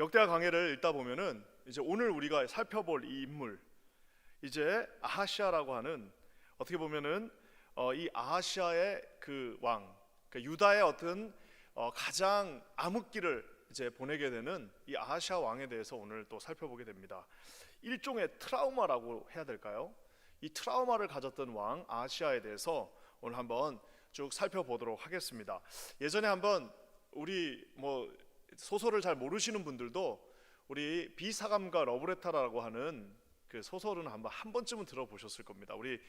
역대하 강해를 읽다 보면은 이제 오늘 우리가 살펴볼 이 인물, 이제 아하시아라고 하는, 어떻게 보면은 이 아하시아의 그 왕, 그러니까 유다의 어떤 가장 암흑기를 이제 보내게 되는 이 아하시아 왕에 대해서 오늘 또 살펴보게 됩니다. 일종의 트라우마라고 해야 될까요? 이 트라우마를 가졌던 왕 아하시아에 대해서 오늘 한번 쭉 살펴보도록 하겠습니다. 예전에 한번 우리 소설을 잘 모르시는 분들도 우리 비사감과 러브레타라고 하는 그 소설은 한 번쯤은 들어보셨을 겁니다. 우리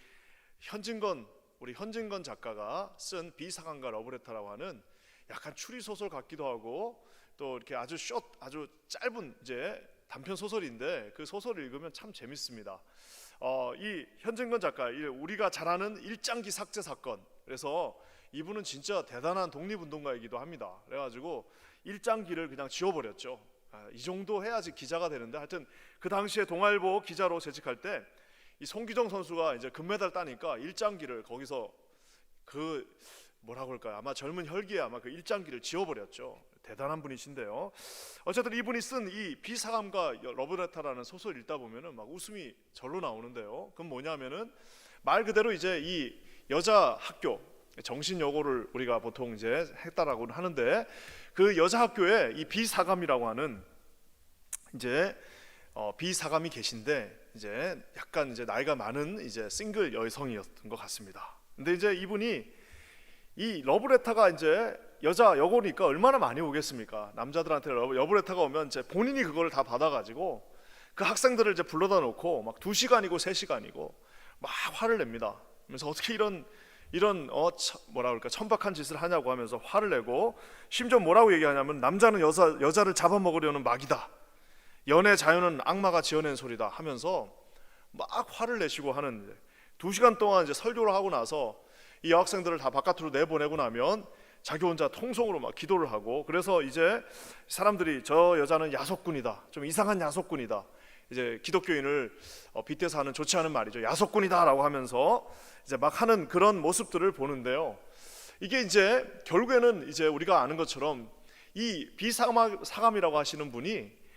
현진건 작가가 쓴 비사감과 러브레타라고 하는 약간 추리 소설 같기도 하고 또 이렇게 아주 짧은 이제 단편 소설인데 그 소설을 읽으면 참 재밌습니다. 이 현진건 작가, 우리가 잘 아는 일장기 삭제 사건, 그래서 이분은 진짜 대단한 독립운동가이기도 합니다. 그래가지고 일장기를 그냥 지워버렸죠. 이 정도 해야지 기자가 되는데, 하여튼 그 당시에 동아일보 기자로 재직할 때 이 송기정 선수가 이제 금메달 따니까 일장기를 거기서 뭐라고 할까요? 아마 젊은 혈기에 아마 그 일장기를 지워버렸죠. 대단한 분이신데요. 어쨌든 이분이 쓴 이 비사감과 러브레타라는 소설 읽다 보면은 막 웃음이 절로 나오는데요. 그건 뭐냐면은 말 그대로 이제 이 여자 학교, 정신여고를 우리가 보통 이제 했다라고 하는데, 그 여자 학교에 이 비사감이라고 하는 이제 비사감이 계신데, 이제 약간 이제 나이가 많은 이제 싱글 여성이었던 것 같습니다. 근데 이제 이분이 이 러브레타가 이제 여자 여고니까 얼마나 많이 오겠습니까? 남자들한테 러브레타가 오면 이제 본인이 그걸 다 받아가지고 그 학생들을 이제 불러다 놓고 막 2시간이고 3시간이고 막 화를 냅니다. 그래서 어떻게 이런 뭐라 그럴까, 천박한 짓을 하냐고 하면서 화를 내고, 심지어 뭐라고 얘기하냐면 남자는 여자를 잡아먹으려는 막이다, 연애 자유는 악마가 지어낸 소리다 하면서 막 화를 내시고 하는, 2시간 동안 이제 설교를 하고 나서 이 여학생들을 다 바깥으로 내보내고 나면 자기 혼자 통성으로 막 기도를 하고, 그래서 이제 사람들이 저 여자는 야속꾼이다, 좀 이상한 야속꾼이다, 이제 기독교인을 빗대서 하는 좋지 않은 말이죠, 야속꾼이다라고 하면서 이제 막 하는 그런 모습들을 보는데요. 이게 이제 결국에는 이제 우리가 아는 것처럼 이 비사감이라고 하시는 분이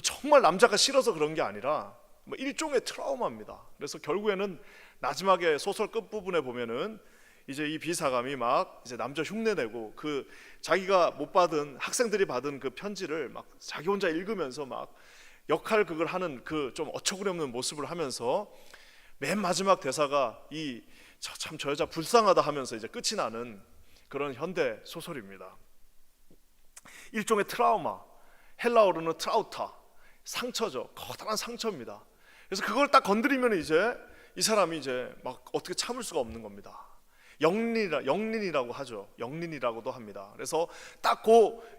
정말 남자가 싫어서 그런 게 아니라 일종의 트라우마입니다. 그래서 결국에는 마지막에 소설 끝부분에 보면은 이제 이 비사감이 막 이제 남자 흉내내고 그 자기가 못 받은, 학생들이 받은 그 편지를 막 자기 혼자 읽으면서 막 역할극을 하는 그 좀 어처구니 없는 모습을 하면서 맨 마지막 대사가 저 여자 불쌍하다 하면서 이제 끝이 나는 그런 현대 소설입니다. 일종의 트라우마, 헬라어로는 트라우타, 상처죠. 커다란 상처입니다. 그래서 그걸 딱 건드리면 이제 이 사람이 이제 막 어떻게 참을 수가 없는 겁니다. 영린이라고 하죠. 영린이라고도 합니다. 그래서 딱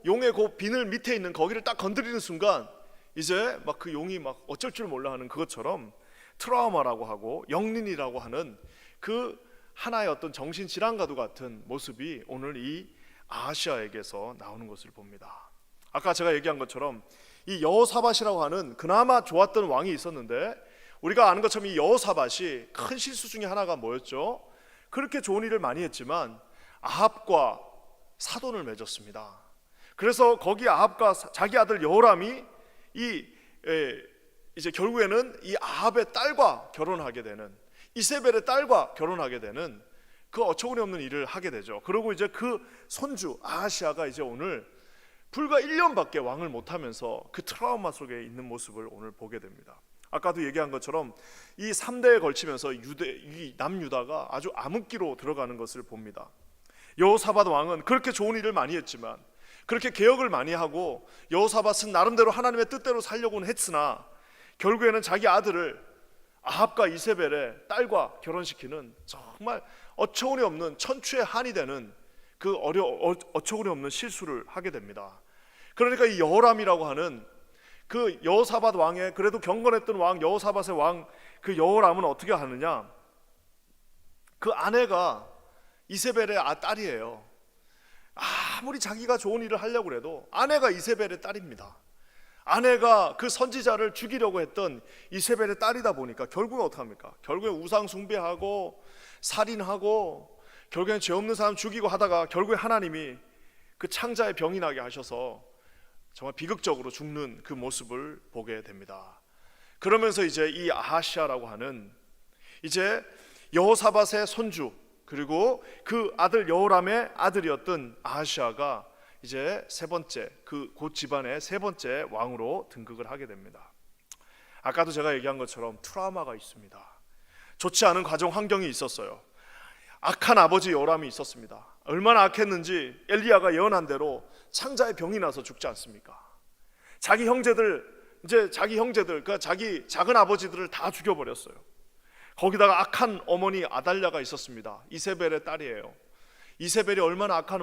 용의 비늘 밑에 있는 거기를 딱 건드리는 순간 이제 막 그 용이 막 어쩔 줄 몰라 하는 그것처럼 트라우마라고 하고 영린이라고 하는 그 하나의 어떤 정신질환과도 같은 모습이 오늘 이 아하시아에게서 나오는 것을 봅니다. 아까 제가 얘기한 것처럼 이 여호사밧이라고 하는 그나마 좋았던 왕이 있었는데, 우리가 아는 것처럼 이 여호사밧이 큰 실수 중에 하나가 뭐였죠? 그렇게 좋은 일을 많이 했지만 아합과 사돈을 맺었습니다. 그래서 거기 아합과 자기 아들 여호람이 이제 결국에는 이 아합의 딸과 결혼하게 되는, 이세벨의 딸과 결혼하게 되는 그 어처구니 없는 일을 하게 되죠. 그리고 이제 그 손주 아하시아가 이제 오늘 불과 1년밖에 왕을 못하면서 그 트라우마 속에 있는 모습을 오늘 보게 됩니다. 아까도 얘기한 것처럼 이 3대에 걸치면서 이 남유다가 아주 암흑기로 들어가는 것을 봅니다. 여호사밧 왕은 그렇게 좋은 일을 많이 했지만, 그렇게 개혁을 많이 하고 여호사밧은 나름대로 하나님의 뜻대로 살려고는 했으나 결국에는 자기 아들을 아합과 이세벨의 딸과 결혼시키는 정말 어처구니 없는, 천추의 한이 되는 그 어처구니 없는 실수를 하게 됩니다. 그러니까 이 여호람이라고 하는 그 여호사밧 왕의, 그래도 경건했던 왕 여호사밧의 왕, 그 여호람은 어떻게 하느냐, 그 아내가 이세벨의 딸이에요. 아무리 자기가 좋은 일을 하려고 해도 아내가 이세벨의 딸입니다. 아내가 그 선지자를 죽이려고 했던 이세벨의 딸이다 보니까 결국은 어떡합니까? 결국엔 우상 숭배하고 살인하고 결국엔 죄 없는 사람 죽이고 하다가 결국에 하나님이 그 창자에 병이 나게 하셔서 정말 비극적으로 죽는 그 모습을 보게 됩니다. 그러면서 이제 이 아하시아라고 하는 이제 여호사밧의 손주, 그리고 그 아들 여호람의 아들이었던 아하시아가 이제 세 번째, 그 곧 집안의 세 번째 왕으로 등극을 하게 됩니다. 아까도 제가 얘기한 것처럼 트라우마가 있습니다. 좋지 않은 가정 환경이 있었어요. 악한 아버지 여호람이 있었습니다. 얼마나 악했는지 엘리야가 예언한 대로 창자에 병이 나서 죽지 않습니까? 자기 형제들, 그러니까 자기 작은 아버지들을 다 죽여버렸어요. 거기다가 악한 어머니 아달랴가 있었습니다. 이세벨의 딸이에요. 이세벨이 얼마나 악한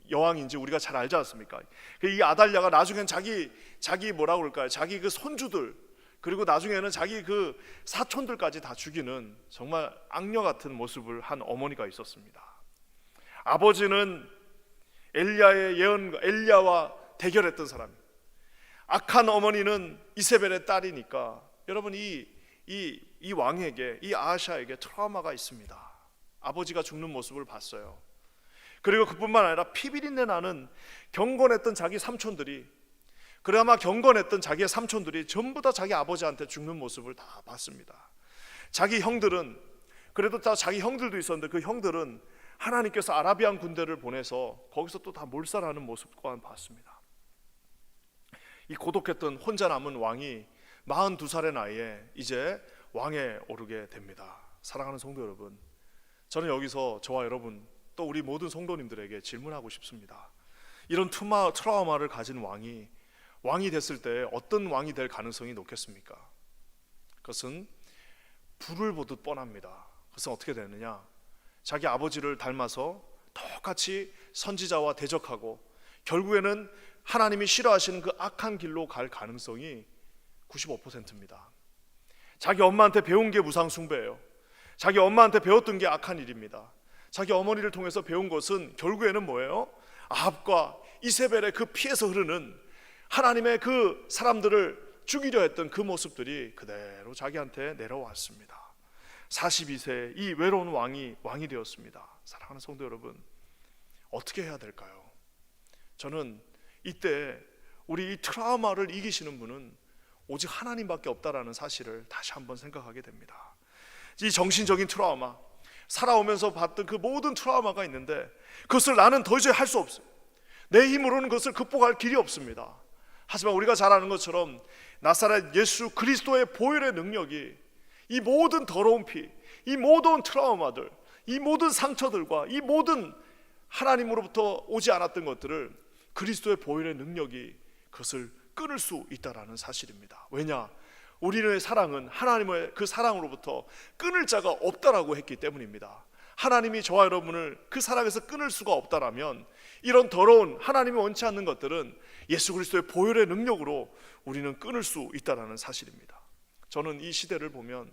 여왕인지 우리가 잘 알지 않습니까? 이 아달랴가 나중엔 자기 뭐라고 그럴까요? 자기 그 손주들, 그리고 나중에는 자기 그 사촌들까지 다 죽이는 정말 악녀 같은 모습을 한 어머니가 있었습니다. 아버지는 엘리야와 대결했던 사람이에요. 악한 어머니는 이세벨의 딸이니까 여러분 이 왕에게, 이 아하시아에게 트라우마가 있습니다. 아버지가 죽는 모습을 봤어요. 그리고 그뿐만 아니라 피비린내 나는 경건했던 자기 삼촌들이, 그나마 경건했던 자기의 삼촌들이 전부 다 자기 아버지한테 죽는 모습을 다 봤습니다. 자기 형들은, 그래도 다 자기 형들도 있었는데 그 형들은 하나님께서 아라비안 군대를 보내서 거기서 또 다 몰살하는 모습 또한 봤습니다. 이 고독했던 혼자 남은 왕이 42살의 나이에 이제 왕에 오르게 됩니다. 사랑하는 성도 여러분, 저는 여기서 저와 여러분 또 우리 모든 성도님들에게 질문하고 싶습니다. 이런 트라우마를 가진 왕이 됐을 때 어떤 왕이 될 가능성이 높겠습니까? 그것은 불을 보듯 뻔합니다. 그것은 어떻게 되느냐? 자기 아버지를 닮아서 똑같이 선지자와 대적하고 결국에는 하나님이 싫어하시는 그 악한 길로 갈 가능성이 95%입니다. 자기 엄마한테 배운 게 무상 숭배예요. 자기 엄마한테 배웠던 게 악한 일입니다. 자기 어머니를 통해서 배운 것은 결국에는 뭐예요? 아합과 이세벨의 그 피에서 흐르는 하나님의 그 사람들을 죽이려 했던 그 모습들이 그대로 자기한테 내려왔습니다. 42세에 이 외로운 왕이 되었습니다. 사랑하는 성도 여러분, 어떻게 해야 될까요? 저는 이때 우리 이 트라우마를 이기시는 분은 오직 하나님밖에 없다라는 사실을 다시 한번 생각하게 됩니다. 이 정신적인 트라우마, 살아오면서 봤던 그 모든 트라우마가 있는데 그것을 나는 도저히 할 수 없어요. 내 힘으로는 그것을 극복할 길이 없습니다. 하지만 우리가 잘 아는 것처럼 나사렛 예수 그리스도의 보혈의 능력이 이 모든 더러운 피, 이 모든 트라우마들, 이 모든 상처들과 이 모든 하나님으로부터 오지 않았던 것들을 그리스도의 보혈의 능력이 그것을 끊을 수 있다라는 사실입니다. 왜냐? 우리의 사랑은 하나님의 그 사랑으로부터 끊을 자가 없다라고 했기 때문입니다. 하나님이 저와 여러분을 그 사랑에서 끊을 수가 없다라면 이런 더러운 하나님이 원치 않는 것들은 예수 그리스도의 보혈의 능력으로 우리는 끊을 수 있다라는 사실입니다. 저는 이 시대를 보면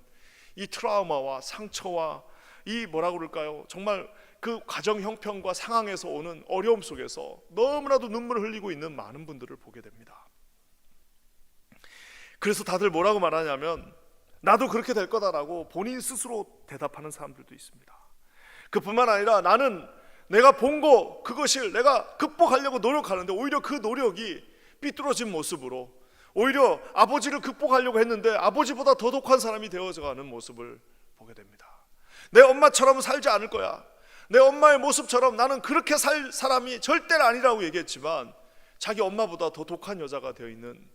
이 트라우마와 상처와 이 뭐라고 그럴까요? 정말 그 가정 형편과 상황에서 오는 어려움 속에서 너무나도 눈물을 흘리고 있는 많은 분들을 보게 됩니다. 그래서 다들 뭐라고 말하냐면 나도 그렇게 될 거다라고 본인 스스로 대답하는 사람들도 있습니다. 그뿐만 아니라 나는 내가 본 거 그것을 내가 극복하려고 노력하는데 오히려 그 노력이 삐뚤어진 모습으로 오히려 아버지를 극복하려고 했는데 아버지보다 더 독한 사람이 되어가는 모습을 보게 됩니다. 내 엄마처럼 살지 않을 거야. 내 엄마의 모습처럼 나는 그렇게 살 사람이 절대는 아니라고 얘기했지만 자기 엄마보다 더 독한 여자가 되어 있는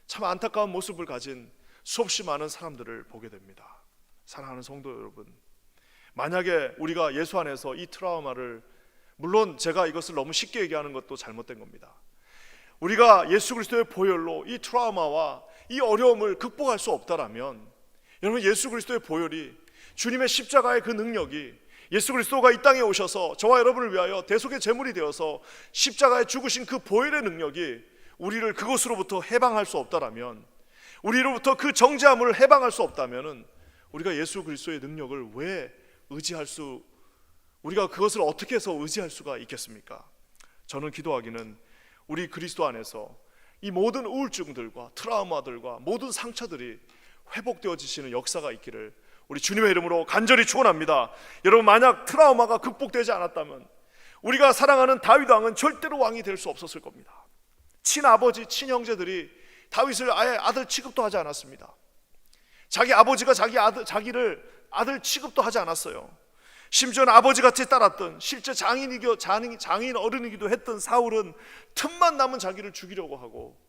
참 안타까운 모습을 가진 수없이 많은 사람들을 보게 됩니다. 사랑하는 성도 여러분, 만약에 우리가 예수 안에서 이 트라우마를, 물론 제가 이것을 너무 쉽게 얘기하는 것도 잘못된 겁니다. 우리가 예수 그리스도의 보혈로 이 트라우마와 이 어려움을 극복할 수 없다라면 여러분, 예수 그리스도의 보혈이, 주님의 십자가의 그 능력이, 예수 그리스도가 이 땅에 오셔서 저와 여러분을 위하여 대속의 제물이 되어서 십자가에 죽으신 그 보혈의 능력이 우리를 그것으로부터 해방할 수 없다라면, 우리로부터 그 정죄함을 해방할 수 없다면은 우리가 예수 그리스도의 능력을 왜 우리가 그것을 어떻게 해서 의지할 수가 있겠습니까? 저는 기도하기는 우리 그리스도 안에서 이 모든 우울증들과 트라우마들과 모든 상처들이 회복되어지시는 역사가 있기를 우리 주님의 이름으로 간절히 축원합니다. 여러분, 만약 트라우마가 극복되지 않았다면 우리가 사랑하는 다윗 왕은 절대로 왕이 될 수 없었을 겁니다. 친아버지, 친형제들이 다윗을 아예 아들 취급도 하지 않았습니다. 자기 아버지가 자기를 아들 취급도 하지 않았어요. 심지어는 아버지같이 따랐던, 실제 장인 어른이기도 했던 사울은 틈만 나면 자기를 죽이려고 하고,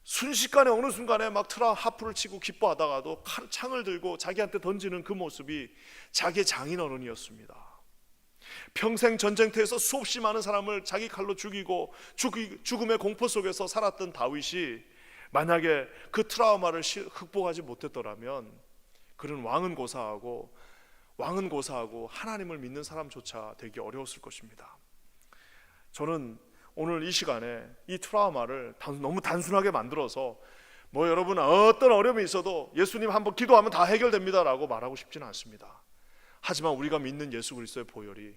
순식간에 어느 순간에 막 하프를 치고 기뻐하다가도 창을 들고 자기한테 던지는 그 모습이 자기의 장인 어른이었습니다. 평생 전쟁터에서 수없이 많은 사람을 자기 칼로 죽이고 죽음의 공포 속에서 살았던 다윗이 만약에 그 트라우마를 극복하지 못했더라면 그는 왕은 고사하고 하나님을 믿는 사람조차 되기 어려웠을 것입니다. 저는 오늘 이 시간에 이 트라우마를 너무 단순하게 만들어서 여러분 어떤 어려움이 있어도 예수님 한번 기도하면 다 해결됩니다 라고 말하고 싶지는 않습니다. 하지만 우리가 믿는 예수 그리스도의 보혈이,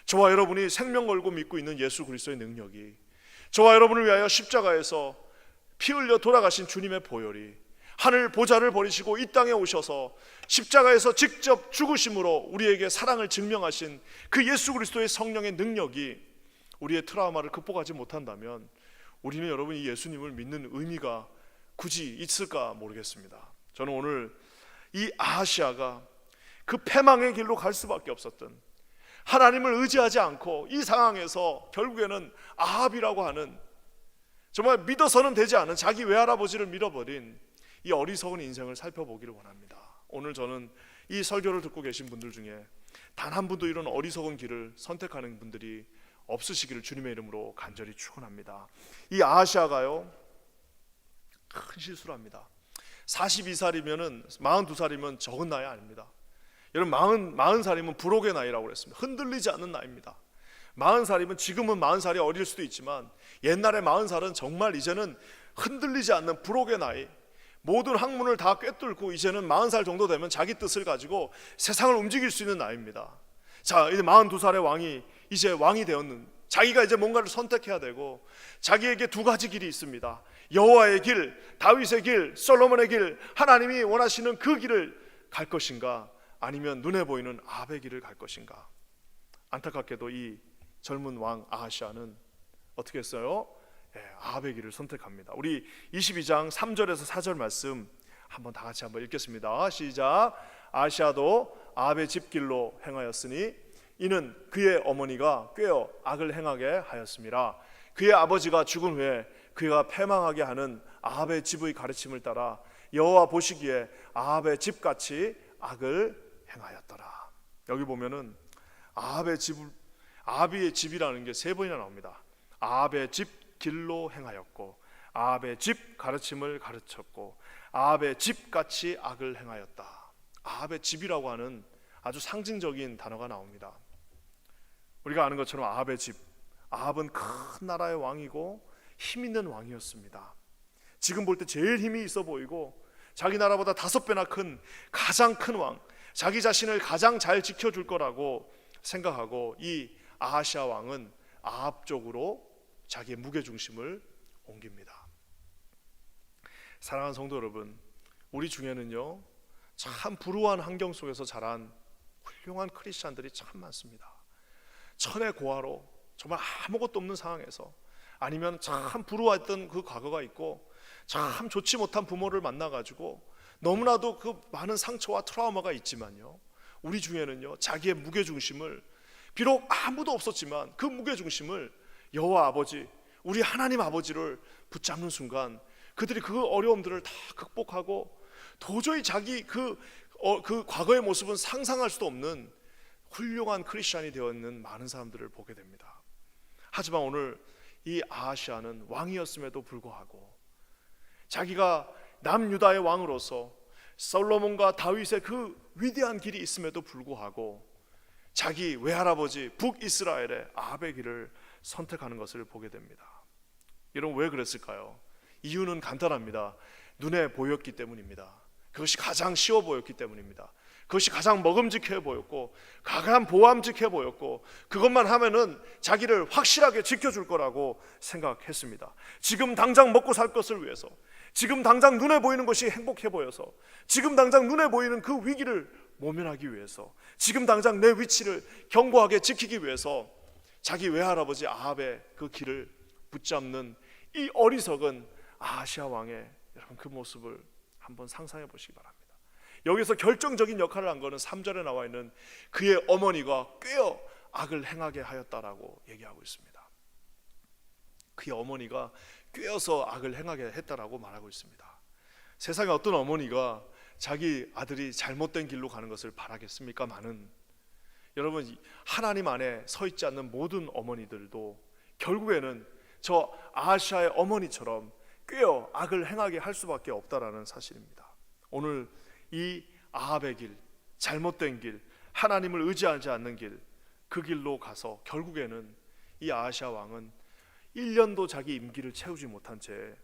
저와 여러분이 생명 걸고 믿고 있는 예수 그리스도의 능력이, 저와 여러분을 위하여 십자가에서 피 흘려 돌아가신 주님의 보혈이, 하늘 보좌를 버리시고 이 땅에 오셔서 십자가에서 직접 죽으심으로 우리에게 사랑을 증명하신 그 예수 그리스도의 성령의 능력이 우리의 트라우마를 극복하지 못한다면 우리는 여러분 이 예수님을 믿는 의미가 굳이 있을까 모르겠습니다. 저는 오늘 이 아하시아가 그 패망의 길로 갈 수밖에 없었던, 하나님을 의지하지 않고 이 상황에서 결국에는 아합이라고 하는 정말 믿어서는 되지 않은 자기 외할아버지를 밀어버린 이 어리석은 인생을 살펴보기를 원합니다. 오늘 저는 이 설교를 듣고 계신 분들 중에 단 한 분도 이런 어리석은 길을 선택하는 분들이 없으시기를 주님의 이름으로 간절히 축원합니다. 이 아하시아가요 큰 실수를 합니다. 42살이면은 42살이면 적은 나이 아닙니다. 여러분 40살이면 불혹의 나이라고 그랬습니다. 흔들리지 않는 나이입니다. 40살이면 지금은 40살이 어릴 수도 있지만 옛날에 40살은 정말 이제는 흔들리지 않는 불혹의 나이, 모든 학문을 다 꿰뚫고 이제는 40살 정도 되면 자기 뜻을 가지고 세상을 움직일 수 있는 나이입니다. 자, 이제 42살의 왕이 이제 왕이 되었는, 자기가 이제 뭔가를 선택해야 되고 자기에게 두 가지 길이 있습니다. 여호와의 길, 다윗의 길, 솔로몬의 길, 하나님이 원하시는 그 길을 갈 것인가, 아니면 눈에 보이는 아합의 길을 갈 것인가. 안타깝게도 이 젊은 왕 아하시아는 어떻게 했어요? 아합의 길을 선택합니다. 우리 22장 3절에서 4절 말씀 한번 다 같이 한번 읽겠습니다. 시작. 아하시아도 아합의 집길로 행하였으니 이는 그의 어머니가 꾀어 악을 행하게 하였음이라. 그의 아버지가 죽은 후에 그가 패망하게 하는 아합의 집의 가르침을 따라 여호와 보시기에 아합의 집같이 악을 행하였더라. 여기 보면은 아합의 집이라는 게 세 번이나 나옵니다. 아합의 집 길로 행하였고, 아합의 집 가르침을 가르쳤고, 아합의 집같이 악을 행하였다. 아합의 집이라고 하는 아주 상징적인 단어가 나옵니다. 우리가 아는 것처럼 아합의 집, 아합은 큰 나라의 왕이고 힘 있는 왕이었습니다. 지금 볼 때 제일 힘이 있어 보이고 자기 나라보다 5배나 큰 가장 큰 왕, 자기 자신을 가장 잘 지켜줄 거라고 생각하고 이 아하시아 왕은 아합 쪽으로 자기의 무게중심을 옮깁니다. 사랑하는 성도 여러분, 우리 중에는요 참 불우한 환경 속에서 자란 훌륭한 크리스찬들이 참 많습니다. 천의 고아로 정말 아무것도 없는 상황에서, 아니면 참 불우했던 그 과거가 있고 참 좋지 못한 부모를 만나가지고 너무나도 그 많은 상처와 트라우마가 있지만요, 우리 중에는요 자기의 무게중심을, 비록 아무도 없었지만 그 무게중심을 여호와 아버지, 우리 하나님 아버지를 붙잡는 순간 그들이 그 어려움들을 다 극복하고 도저히 자기 그 과거의 모습은 상상할 수도 없는 훌륭한 크리스찬이 되어 있는 많은 사람들을 보게 됩니다. 하지만 오늘 이 아하시아는 왕이었음에도 불구하고 자기가 남유다의 왕으로서 솔로몬과 다윗의 그 위대한 길이 있음에도 불구하고 자기 외할아버지 북이스라엘의 아합의 길을 선택하는 것을 보게 됩니다. 여러분 왜 그랬을까요? 이유는 간단합니다. 눈에 보였기 때문입니다. 그것이 가장 쉬워 보였기 때문입니다. 그것이 가장 먹음직해 보였고 가장 보암직해 보였고 그것만 하면은 자기를 확실하게 지켜줄 거라고 생각했습니다. 지금 당장 먹고 살 것을 위해서, 지금 당장 눈에 보이는 것이 행복해 보여서, 지금 당장 눈에 보이는 그 위기를 모면하기 위해서, 지금 당장 내 위치를 견고하게 지키기 위해서 자기 외할아버지 아합의 그 길을 붙잡는 이 어리석은 아하시아 왕의 여러분 그 모습을 한번 상상해 보시기 바랍니다. 여기서 결정적인 역할을 한 것은 3절에 나와 있는 그의 어머니가 꾀어 악을 행하게 하였다라고 얘기하고 있습니다. 그의 어머니가 꾀어서 악을 행하게 했다라고 말하고 있습니다. 세상에 어떤 어머니가 자기 아들이 잘못된 길로 가는 것을 바라겠습니까? 많은 여러분, 하나님 안에 서 있지 않는 모든 어머니들도 결국에는 저 아하시아의 어머니처럼 꾀어 악을 행하게 할 수밖에 없다라는 사실입니다. 오늘 이 아합의 길, 잘못된 길, 하나님을 의지하지 않는 길, 그 길로 가서 결국에는 이 아하시아 왕은 1년도 자기 임기를 채우지 못한 채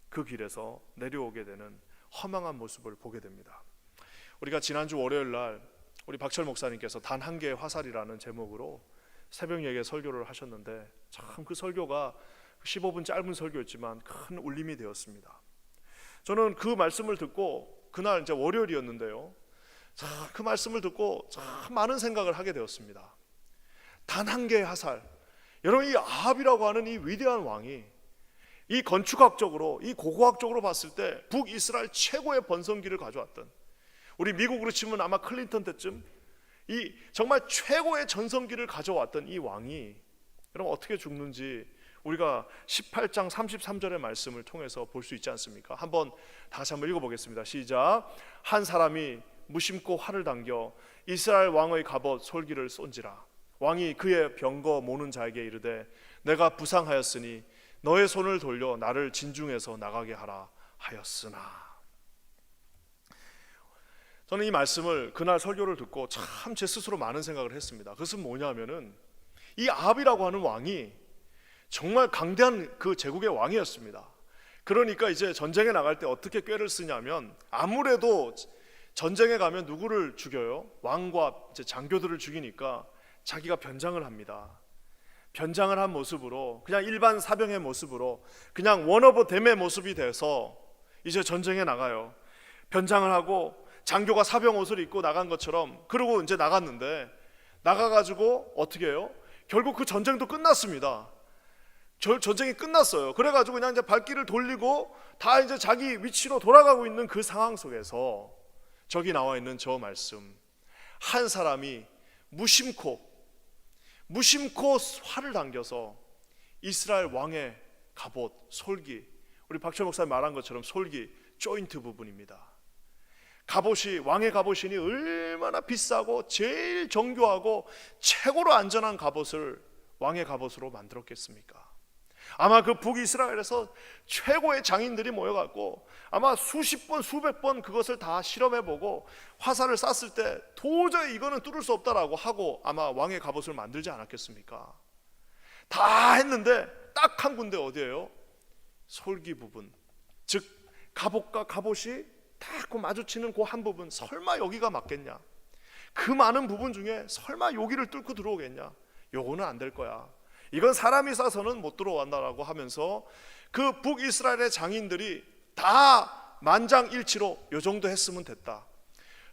그 길에서 내려오게 되는 허망한 모습을 보게 됩니다. 우리가 지난주 월요일 날 우리 박철 목사님께서 단 한 개의 화살이라는 제목으로 새벽 예배 설교를 하셨는데 참 그 설교가 15분 짧은 설교였지만 큰 울림이 되었습니다. 저는 그 말씀을 듣고 그날 이제 월요일이었는데요. 그 말씀을 듣고 참 많은 생각을 하게 되었습니다. 단 한 개의 화살. 여러분, 이 아합이라고 하는 이 위대한 왕이 이 건축학적으로, 이 고고학적으로 봤을 때 북이스라엘 최고의 번성기를 가져왔던, 우리 미국으로 치면 아마 클린턴 때쯤 이 정말 최고의 전성기를 가져왔던 이 왕이 여러분 어떻게 죽는지 우리가 18장 33절의 말씀을 통해서 볼 수 있지 않습니까? 다시 한번 읽어보겠습니다. 시작. 한 사람이 무심코 활을 당겨 이스라엘 왕의 갑옷 솔기를 쏜지라. 왕이 그의 병거 모는 자에게 이르되 내가 부상하였으니 너의 손을 돌려 나를 진중에서 나가게 하라 하였으나. 저는 이 말씀을 그날 설교를 듣고 참 제 스스로 많은 생각을 했습니다. 그것은 뭐냐면은 이 아합이라고 하는 왕이 정말 강대한 그 제국의 왕이었습니다. 그러니까 이제 전쟁에 나갈 때 어떻게 꾀를 쓰냐면, 아무래도 전쟁에 가면 누구를 죽여요? 왕과 이제 장교들을 죽이니까 자기가 변장을 합니다. 변장을 한 모습으로, 그냥 일반 사병의 모습으로, 그냥 원 오브 댐의 모습이 돼서 이제 전쟁에 나가요. 변장을 하고 장교가 사병 옷을 입고 나간 것처럼. 그러고 이제 나갔는데, 나가가지고 어떻게 해요? 결국 그 전쟁도 끝났습니다. 전쟁이 끝났어요. 그래가지고 그냥 이제 발길을 돌리고 다 이제 자기 위치로 돌아가고 있는 그 상황 속에서 저기 나와 있는 저 말씀, 한 사람이 무심코 활을 당겨서 이스라엘 왕의 갑옷 솔기, 우리 박철 목사님 말한 것처럼 솔기 조인트 부분입니다. 갑옷이, 왕의 갑옷이니 얼마나 비싸고 제일 정교하고 최고로 안전한 갑옷을 왕의 갑옷으로 만들었겠습니까? 아마 그 북이스라엘에서 최고의 장인들이 모여갖고 아마 수십 번 수백 번 그것을 다 실험해보고 화살을 쐈을 때 도저히 이거는 뚫을 수 없다라고 하고 아마 왕의 갑옷을 만들지 않았겠습니까? 다 했는데 딱 한 군데 어디예요? 솔기 부분, 즉 갑옷과 갑옷이 딱 마주치는 그 한 부분, 설마 여기가 맞겠냐? 그 많은 부분 중에 설마 여기를 뚫고 들어오겠냐? 요거는 안 될 거야. 이건 사람이 쏴서는 못 들어온다라고 하면서 그 북이스라엘의 장인들이 다 만장일치로 요 정도 했으면 됐다.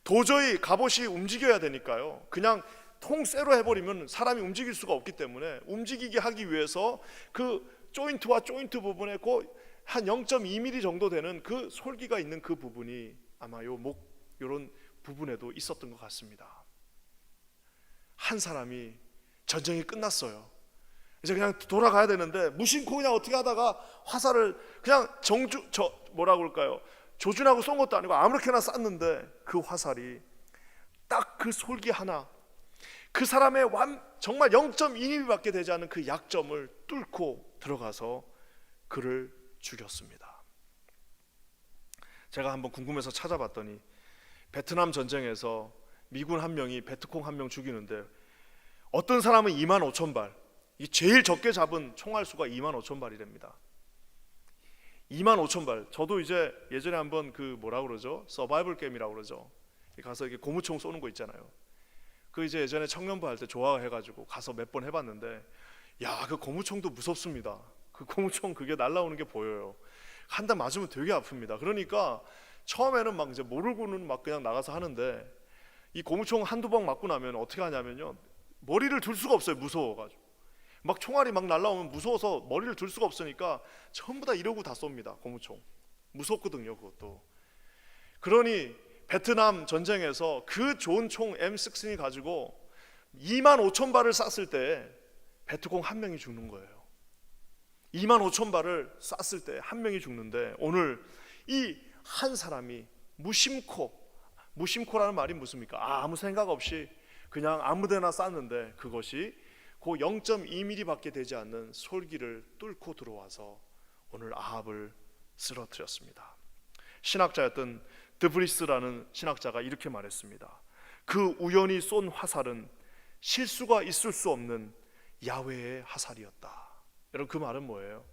도저히 갑옷이 움직여야 되니까요. 그냥 통째로 해버리면 사람이 움직일 수가 없기 때문에 움직이게 하기 위해서 그 조인트와 조인트 부분에 한 0.2mm 정도 되는 그 솔기가 있는 그 부분이 아마 요 목 요런 부분에도 있었던 것 같습니다. 한 사람이 전쟁이 끝났어요. 이제 그냥 돌아가야 되는데 무심코 그냥 어떻게 하다가 화살을 그냥 뭐라고 그럴까요? 조준하고 쏜 것도 아니고 아무렇게나 쐈는데 그 화살이 딱 그 솔기 하나, 그 사람의 정말 0.2mm밖에 되지 않은 그 약점을 뚫고 들어가서 그를 죽였습니다. 제가 한번 궁금해서 찾아봤더니 베트남 전쟁에서 미군 한 명이 베트콩 한 명 죽이는데 어떤 사람은 25,000발, 이 제일 적게 잡은 총알 수가 25,000발이랍니다. 25,000발. 저도 이제 예전에 한번 그 뭐라 그러죠? 서바이벌 게임이라고 그러죠. 가서 이렇게 고무총 쏘는 거 있잖아요. 그 이제 예전에 청년부 할 때 좋아해가지고 가서 몇 번 해봤는데, 야, 그 고무총도 무섭습니다. 그 고무총 그게 날라오는 게 보여요. 한 대 맞으면 되게 아픕니다. 그러니까 처음에는 막 이제 모르고는 막 그냥 나가서 하는데, 이 고무총 한두 방 맞고 나면 어떻게 하냐면요, 머리를 들 수가 없어요. 무서워가지고 막 총알이 막 날라오면 무서워서 머리를 들 수가 없으니까 전부 다 이러고 다 쏩니다. 고무총. 무섭거든요, 그것도. 그러니 베트남 전쟁에서 그 좋은 총 M16 가지고 2만 5천 발을 쐈을 때 베트콩 한 명이 죽는 거예요. 2만 5천 발을 쐈을 때 한 명이 죽는데, 오늘 이 한 사람이 무심코라는 말이 무엇입니까? 아무 생각 없이 그냥 아무데나 쐈는데 그것이 그 0.2mm 밖에 되지 않는 솔기를 뚫고 들어와서 오늘 아합을 쓰러뜨렸습니다. 신학자였던 드브리스라는 신학자가 이렇게 말했습니다. 그 우연히 쏜 화살은 실수가 있을 수 없는 야훼의 화살이었다. 여러분, 그 말은 뭐예요?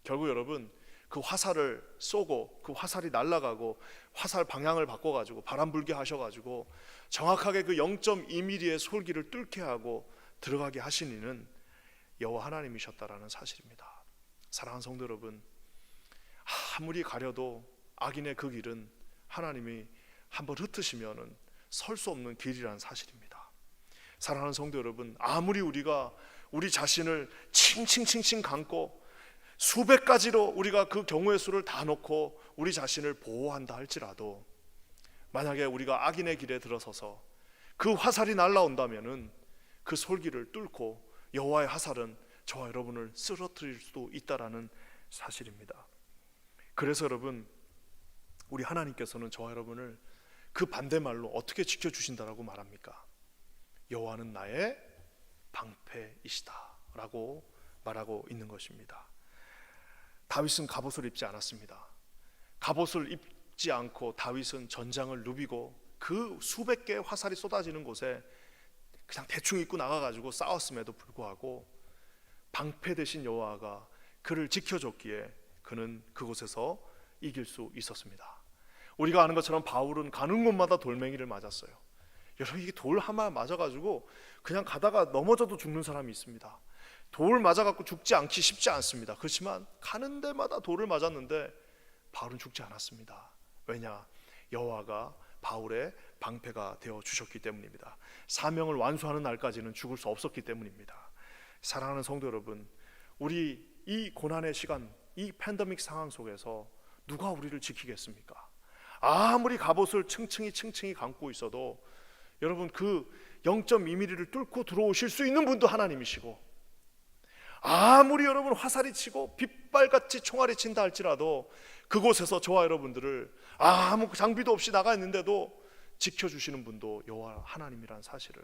결국 여러분, 그 화살을 쏘고 그 화살이 날아가고 화살 방향을 바꿔가지고 바람 불게 하셔가지고 정확하게 그 0.2mm의 솔기를 뚫게 하고 들어가게 하신 이는 여호와 하나님이셨다라는 사실입니다. 사랑하는 성도 여러분, 아무리 가려도 악인의 그 길은 하나님이 한번 흩으시면은 설 수 없는 길이라는 사실입니다. 사랑하는 성도 여러분, 아무리 우리가 우리 자신을 칭칭칭칭 감고 수백 가지로 우리가 그 경우의 수를 다 놓고 우리 자신을 보호한다 할지라도, 만약에 우리가 악인의 길에 들어서서 그 화살이 날라온다면은 그 솔기를 뚫고 여호와의 화살은 저와 여러분을 쓰러뜨릴 수도 있다라는 사실입니다. 그래서 여러분, 우리 하나님께서는 저와 여러분을 그 반대말로 어떻게 지켜주신다라고 말합니까? 여호와는 나의 방패이시다 라고 말하고 있는 것입니다. 다윗은 갑옷을 입지 않았습니다. 갑옷을 입지 않고 다윗은 전장을 누비고 그 수백 개의 화살이 쏟아지는 곳에 그냥 대충 입고 나가가지고 싸웠음에도 불구하고 방패 대신 여호와가 그를 지켜줬기에 그는 그곳에서 이길 수 있었습니다. 우리가 아는 것처럼 바울은 가는 곳마다 돌멩이를 맞았어요. 여러분, 이게 돌 하나 맞아가지고 그냥 가다가 넘어져도 죽는 사람이 있습니다. 돌 맞아갖고 죽지 않기 쉽지 않습니다. 그렇지만 가는 데마다 돌을 맞았는데 바울은 죽지 않았습니다. 왜냐? 여호와가 바울의 방패가 되어 주셨기 때문입니다. 사명을 완수하는 날까지는 죽을 수 없었기 때문입니다. 사랑하는 성도 여러분, 우리 이 고난의 시간, 이 팬데믹 상황 속에서 누가 우리를 지키겠습니까? 아무리 갑옷을 층층이 감고 있어도 여러분, 그 0.2mm를 뚫고 들어오실 수 있는 분도 하나님이시고, 아무리 여러분 화살이 치고 빗발같이 총알이 친다 할지라도 그곳에서 저와 여러분들을 아무 장비도 없이 나가 있는데도 지켜주시는 분도 여호와 하나님이라는 사실을,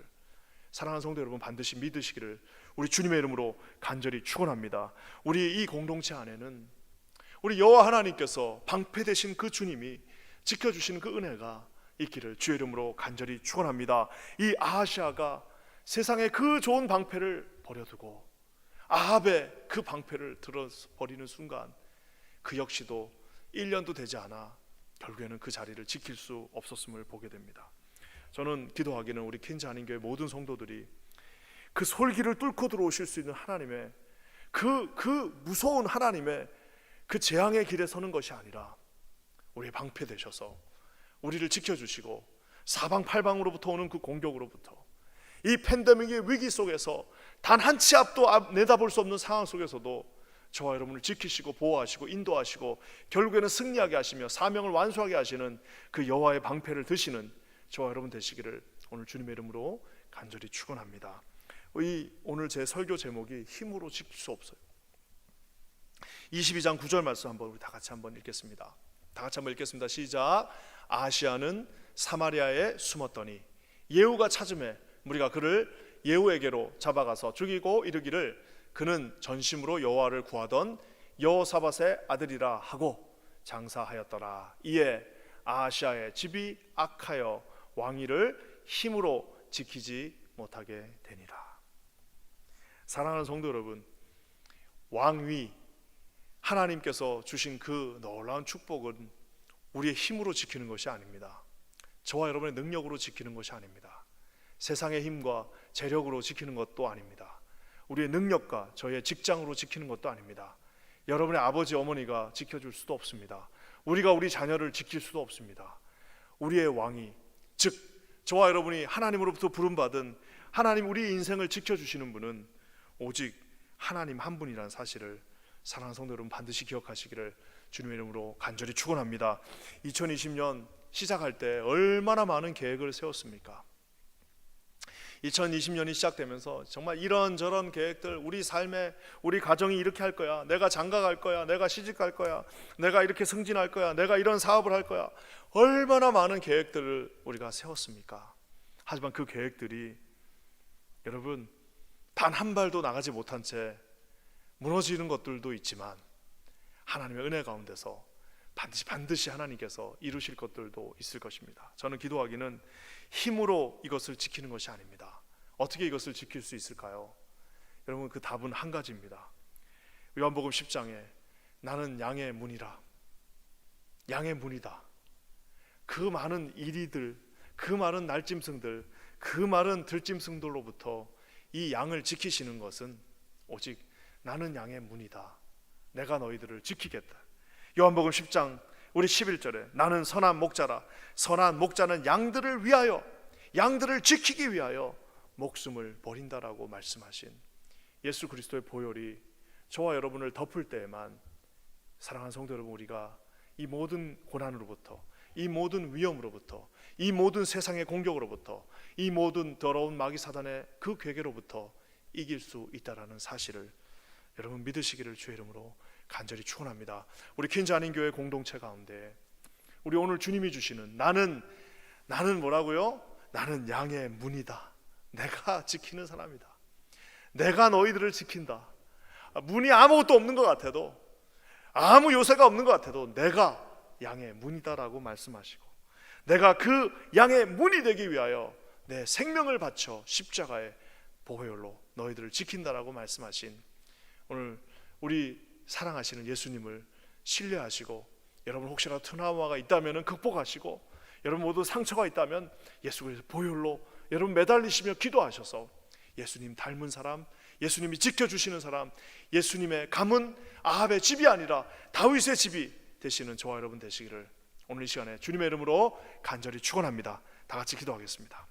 사랑하는 성도 여러분, 반드시 믿으시기를 우리 주님의 이름으로 간절히 축원합니다. 우리 이 공동체 안에는 우리 여호와 하나님께서 방패 되신 그 주님이 지켜주시는 그 은혜가 있기를 주의 이름으로 간절히 축원합니다. 이 아하시아가 세상의 그 좋은 방패를 버려두고 아합의 그 방패를 들어버리는 순간 그 역시도 1년도 되지 않아 결국에는 그 자리를 지킬 수 없었음을 보게 됩니다. 저는 기도하기는 우리 킨즈 한인교회 모든 성도들이 그 솔기를 뚫고 들어오실 수 있는 하나님의 그 무서운 하나님의 그 재앙의 길에 서는 것이 아니라 우리의 방패 되셔서 우리를 지켜주시고 사방팔방으로부터 오는 그 공격으로부터 이 팬데믹의 위기 속에서 단 한 치 앞도 내다볼 수 없는 상황 속에서도 저와 여러분을 지키시고 보호하시고 인도하시고 결국에는 승리하게 하시며 사명을 완수하게 하시는 그 여호와의 방패를 드시는 저와 여러분 되시기를 오늘 주님의 이름으로 간절히 축원합니다. 오늘 제 설교 제목이 힘으로 지킬 수 없어요. 22장 9절 말씀 한번 우리 다 같이 한번 읽겠습니다. 다 같이 한번 읽겠습니다. 시작. 아하시아는 사마리아에 숨었더니 예후가 찾음에 무리가 그를 예후에게로 잡아가서 죽이고 이르기를 그는 전심으로 여호와를 구하던 여호사밧의 아들이라 하고 장사하였더라. 이에 아하시아의 집이 악하여 왕위를 힘으로 지키지 못하게 되니라. 사랑하는 성도 여러분, 왕위 하나님께서 주신 그 놀라운 축복은 우리의 힘으로 지키는 것이 아닙니다. 저와 여러분의 능력으로 지키는 것이 아닙니다. 세상의 힘과 재력으로 지키는 것도 아닙니다. 우리의 능력과 저희의 직장으로 지키는 것도 아닙니다. 여러분의 아버지 어머니가 지켜줄 수도 없습니다. 우리가 우리 자녀를 지킬 수도 없습니다. 우리의 왕이, 즉 저와 여러분이 하나님으로부터 부름받은 하나님 우리 인생을 지켜주시는 분은 오직 하나님 한 분이라는 사실을 사랑하는 성도 여러분 반드시 기억하시기를 주님의 이름으로 간절히 축원합니다. 2020년 시작할 때 얼마나 많은 계획을 세웠습니까? 2020년이 시작되면서 정말 이런저런 계획들, 우리 삶에 우리 가정이 이렇게 할 거야, 내가 장가 갈 거야, 내가 시집 갈 거야, 내가 이렇게 승진할 거야, 내가 이런 사업을 할 거야, 얼마나 많은 계획들을 우리가 세웠습니까? 하지만 그 계획들이 여러분 단 한 발도 나가지 못한 채 무너지는 것들도 있지만 하나님의 은혜 가운데서 반드시 하나님께서 이루실 것들도 있을 것입니다. 저는 기도하기는 힘으로 이것을 지키는 것이 아닙니다. 어떻게 이것을 지킬 수 있을까요? 여러분 그 답은 한 가지입니다. 요한복음 10장에 나는 양의 문이라, 양의 문이다. 그 많은 이리들, 그 많은 날짐승들, 그 많은 들짐승들로부터 이 양을 지키시는 것은 오직 나는 양의 문이다. 내가 너희들을 지키겠다. 요한복음 10장 우리 11절에 나는 선한 목자라. 선한 목자는 양들을 위하여, 양들을 지키기 위하여 목숨을 버린다라고 말씀하신 예수 그리스도의 보혈이 저와 여러분을 덮을 때에만 사랑하는 성도 여러분, 우리가 이 모든 고난으로부터, 이 모든 위험으로부터, 이 모든 세상의 공격으로부터, 이 모든 더러운 마귀 사단의 그 괴계로부터 이길 수 있다라는 사실을 여러분 믿으시기를 주의 이름으로 간절히 축원합니다. 우리 퀸즈 한인교회 공동체 가운데 우리 오늘 주님이 주시는 나는 뭐라고요? 나는 양의 문이다. 내가 지키는 사람이다. 내가 너희들을 지킨다. 문이 아무것도 없는 것 같아도, 아무 요새가 없는 것 같아도 내가 양의 문이다라고 말씀하시고, 내가 그 양의 문이 되기 위하여 내 생명을 바쳐 십자가의 보혈로 너희들을 지킨다라고 말씀하신 오늘 우리 사랑하시는 예수님을 신뢰하시고, 여러분 혹시라도 트라우마가 있다면 극복하시고, 여러분 모두 상처가 있다면 예수 그리스도 보혈로 여러분 매달리시며 기도하셔서 예수님 닮은 사람, 예수님이 지켜주시는 사람, 예수님의 가문 아합의 집이 아니라 다윗의 집이 되시는 저와 여러분 되시기를 오늘 이 시간에 주님의 이름으로 간절히 축원합니다. 다 같이 기도하겠습니다.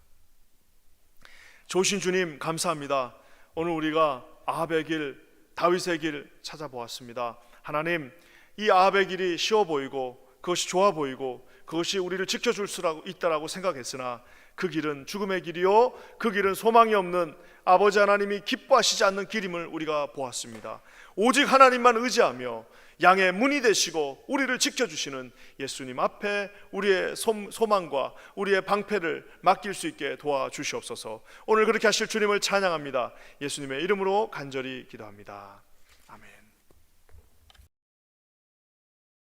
좋으신 주님 감사합니다. 오늘 우리가 아합의 길, 다윗의 길 찾아보았습니다. 하나님, 이 아합의 길이 쉬워 보이고 그것이 좋아 보이고 그것이 우리를 지켜줄 수 있다라고 생각했으나 그 길은 죽음의 길이요, 그 길은 소망이 없는 아버지 하나님이 기뻐하시지 않는 길임을 우리가 보았습니다. 오직 하나님만 의지하며 양의 문이 되시고 우리를 지켜주시는 예수님 앞에 우리의 소망과 우리의 방패를 맡길 수 있게 도와주시옵소서. 오늘 그렇게 하실 주님을 찬양합니다. 예수님의 이름으로 간절히 기도합니다. 아멘.